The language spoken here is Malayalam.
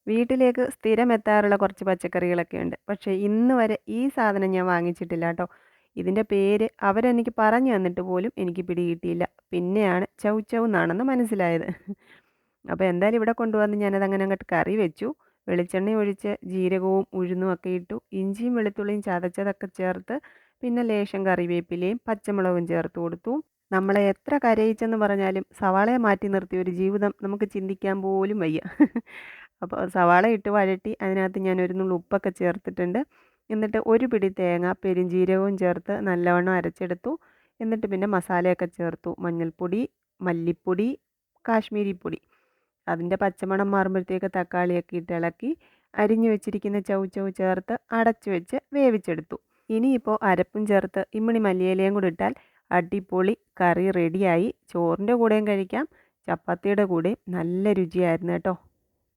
വീട്ടിലേക്ക് സ്ഥിരം എത്താറുള്ള കുറച്ച് പച്ചക്കറികളൊക്കെ ഉണ്ട്. പക്ഷേ ഇന്ന് വരെ ഈ സാധനം ഞാൻ വാങ്ങിച്ചിട്ടില്ല കേട്ടോ. ഇതിൻ്റെ പേര് അവരെനിക്ക് പറഞ്ഞു തന്നിട്ട് പോലും എനിക്ക് പിടികിട്ടിയില്ല. പിന്നെയാണ് ചൗ എന്നാണെന്ന് മനസ്സിലായത്. അപ്പോൾ എന്തായാലും ഇവിടെ കൊണ്ടുവന്ന് ഞാനതങ്ങനെ അങ്ങോട്ട് കറി വെച്ചു. വെളിച്ചെണ്ണ ഒഴിച്ച് ജീരകവും ഉഴുന്നും ഒക്കെ ഇട്ടു. ഇഞ്ചിയും വെളുത്തുള്ളിയും ചതച്ചതൊക്കെ ചേർത്ത് പിന്നെ ലേശം കറിവേപ്പിലയും പച്ചമുളകും ചേർത്ത് കൊടുത്തു. നമ്മളെ എത്ര കരയിച്ചെന്ന് പറഞ്ഞാലും സവാളയെ മാറ്റി നിർത്തിയ ഒരു ജീവിതം നമുക്ക് ചിന്തിക്കാൻ പോലും വയ്യ. അപ്പോൾ സവാള ഇട്ട് വഴറ്റി അതിനകത്ത് ഞാൻ ഒരു നുള്ളു ഉപ്പൊക്കെ ചേർത്തിട്ടുണ്ട്. എന്നിട്ട് ഒരു പിടി തേങ്ങ പെരുംജീരകവും ചേർത്ത് നല്ലവണ്ണം അരച്ചെടുത്തു. എന്നിട്ട് പിന്നെ മസാലയൊക്കെ ചേർത്തു. മഞ്ഞൾപ്പൊടി, മല്ലിപ്പൊടി, കാശ്മീരി പൊടി. അതിൻ്റെ പച്ചമണം മാറുമ്പോഴത്തേക്ക് തക്കാളിയൊക്കെ ഇട്ട് ഇളക്കി അരിഞ്ഞു വെച്ചിരിക്കുന്ന ചൗ ചേർത്ത് അടച്ചു വെച്ച് വേവിച്ചെടുത്തു. ഇനിയിപ്പോൾ അരപ്പും ചേർത്ത് ഇമ്മിണി മല്ലിയിലയും കൂടി ഇട്ടാൽ അടിപൊളി കറി റെഡിയായി. ചോറിൻ്റെ കൂടെയും കഴിക്കാം, ചപ്പാത്തിയുടെ കൂടെയും നല്ല രുചിയായിരുന്നു കേട്ടോ.